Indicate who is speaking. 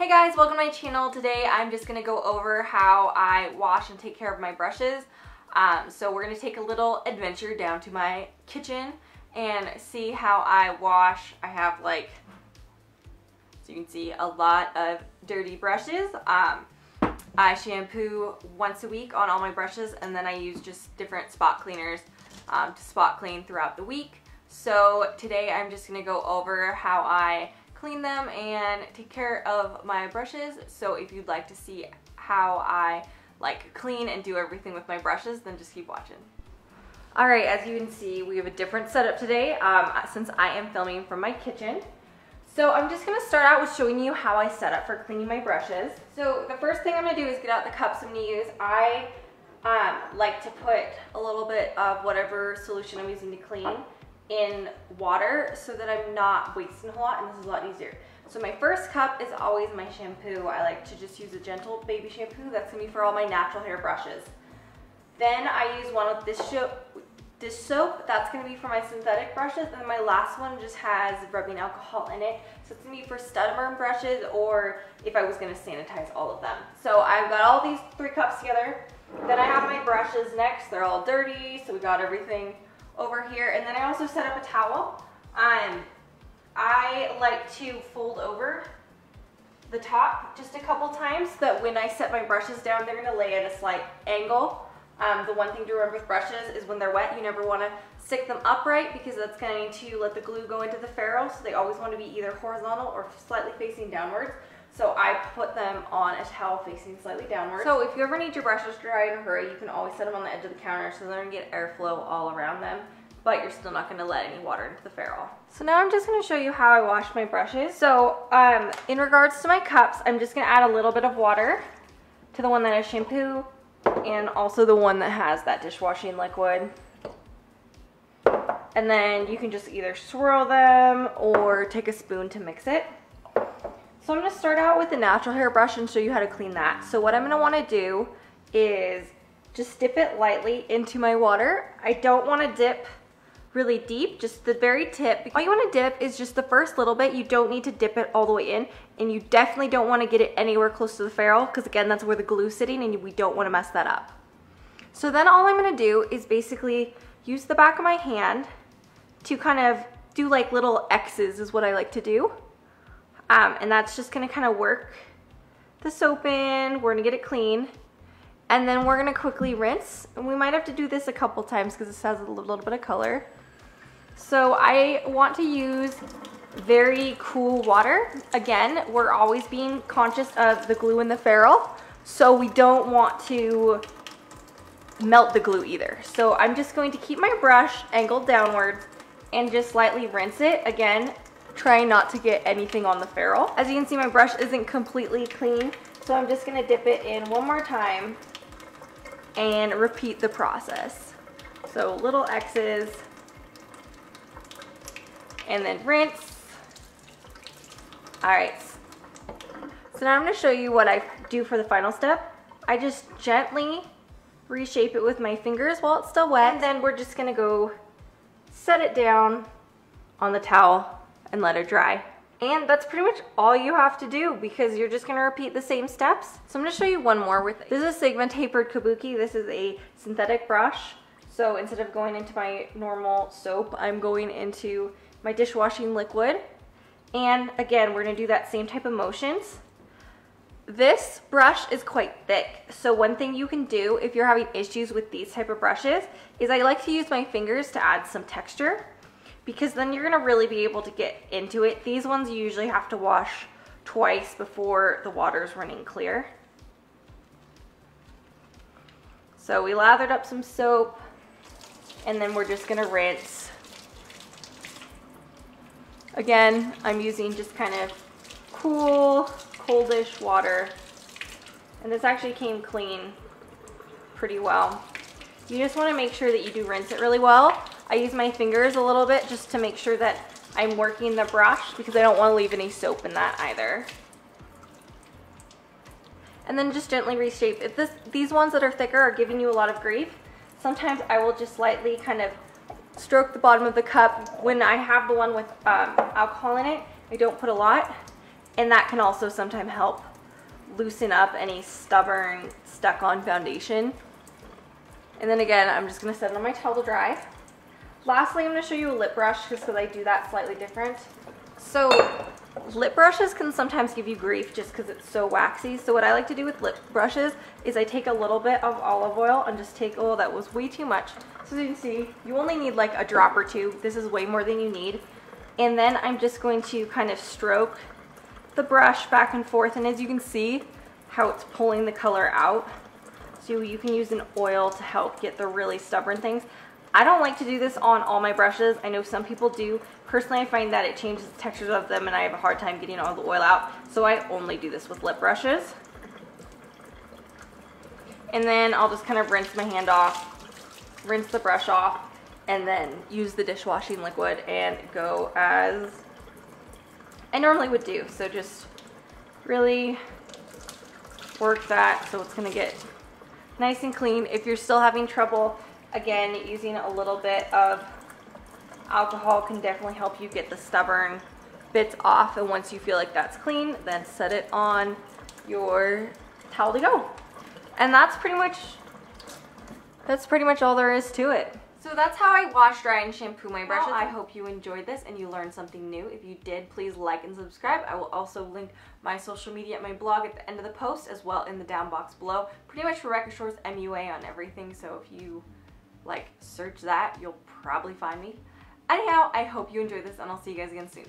Speaker 1: Hey guys, welcome to my channel. Today I'm just going to go over how I wash and take care of my brushes. So we're going to take a little adventure down to my kitchen and see how I wash. I have so you can see, a lot of dirty brushes. I shampoo once a week on all my brushes, and then I use just different spot cleaners to spot clean throughout the week. So today I'm just going to go over how I clean them and take care of my brushes. So if you'd like to see how I clean and do everything with my brushes, then just keep watching. Alright, as you can see, we have a different setup today since I am filming from my kitchen. So I'm just going to start out with showing you how I set up for cleaning my brushes. So the first thing I'm going to do is get out the cups I'm going to use. I like to put a little bit of whatever solution I'm using to clean in water so that I'm not wasting a whole lot, and this is a lot easier. So my first cup is always my shampoo. I like to just use a gentle baby shampoo. That's going to be for all my natural hair brushes. Then I use one of this soap. That's going to be for my synthetic brushes, and my last one just has rubbing alcohol in it. So it's going to be for stud-burn brushes, or if I was going to sanitize all of them. So I've got all these 3 cups together. Then I have my brushes next. They're all dirty, so we got everything over here. And then I also set up a towel. I like to fold over the top just a couple times so that when I set my brushes down, they're going to lay at a slight angle. The one thing to remember with brushes is when they're wet, you never want to stick them upright because that's going to let the glue go into the ferrule. So they always want to be either horizontal or slightly facing downwards. So I put them on a towel facing slightly downward. So if you ever need your brushes dry in a hurry, you can always set them on the edge of the counter so they're going to get airflow all around them, but you're still not going to let any water into the ferrule. So now I'm just going to show you how I wash my brushes. So in regards to my cups, I'm just going to add a little bit of water to the one that has shampoo and also the one that has that dishwashing liquid. And then you can just either swirl them or take a spoon to mix it. So I'm going to start out with the natural hair brush and show you how to clean that. So what I'm going to want to do is just dip it lightly into my water. I don't want to dip really deep, just the very tip. All you want to dip is just the first little bit. You don't need to dip it all the way in, and you definitely don't want to get it anywhere close to the ferrule because again, that's where the glue's sitting and we don't want to mess that up. So then all I'm going to do is basically use the back of my hand to kind of do like little X's is what I like to do. And that's just going to kind of work the soap in. We're going to get it clean. And then we're going to quickly rinse. And we might have to do this a couple times because this has a little bit of color. So I want to use very cool water. Again, we're always being conscious of the glue in the ferrule. So we don't want to melt the glue either. So I'm just going to keep my brush angled downwards and just lightly rinse it. Again, trying not to get anything on the ferrule. As you can see, my brush isn't completely clean, so I'm just gonna dip it in one more time and repeat the process. So little X's, and then rinse. All right, so now I'm gonna show you what I do for the final step. I just gently reshape it with my fingers while it's still wet, and then we're just gonna go set it down on the towel and let it dry. And that's pretty much all you have to do because you're just gonna repeat the same steps. So I'm gonna show you one more with, this is a Sigma Tapered Kabuki. This is a synthetic brush. So instead of going into my normal soap, I'm going into my dishwashing liquid. And again, we're gonna do that same type of motions. This brush is quite thick. So one thing you can do if you're having issues with these type of brushes is I like to use my fingers to add some texture, because then you're gonna really be able to get into it. These ones you usually have to wash twice before the water's running clear. So we lathered up some soap, and then we're just gonna rinse. Again, I'm using just kind of cool, coldish water, and this actually came clean pretty well. You just wanna make sure that you do rinse it really well. I use my fingers a little bit just to make sure that I'm working the brush because I don't want to leave any soap in that either. And then just gently reshape. If these ones that are thicker are giving you a lot of grief, sometimes I will just lightly kind of stroke the bottom of the cup. When I have the one with alcohol in it, I don't put a lot. And that can also sometimes help loosen up any stubborn, stuck-on foundation. And then again, I'm just gonna set it on my towel to dry. Lastly, I'm gonna show you a lip brush just because I do that slightly different. So lip brushes can sometimes give you grief just because it's so waxy. So what I like to do with lip brushes is I take a little bit of olive oil and just take, oh, that was way too much. So as you can see, you only need like a drop or two. This is way more than you need. And then I'm just going to kind of stroke the brush back and forth. And as you can see how it's pulling the color out. So you can use an oil to help get the really stubborn things. I don't like to do this on all my brushes. I know some people do. Personally, I find that it changes the textures of them and I have a hard time getting all the oil out. So I only do this with lip brushes. And then I'll just kind of rinse my hand off, rinse the brush off, and then use the dishwashing liquid and go as I normally would do. So just really work that so it's gonna get nice and clean. If you're still having trouble, again, using a little bit of alcohol can definitely help you get the stubborn bits off. And once you feel like that's clean, then set it on your towel to go. And that's pretty much all there is to it. So that's how I wash, dry, and shampoo my brushes. I hope you enjoyed this and you learned something new. If you did, please like and subscribe. I will also link my social media at my blog at the end of the post, as well in the down box below. Pretty much Rebecca Shores MUA on everything, so if you like search that, you'll probably find me. Anyhow, I hope you enjoyed this and I'll see you guys again soon.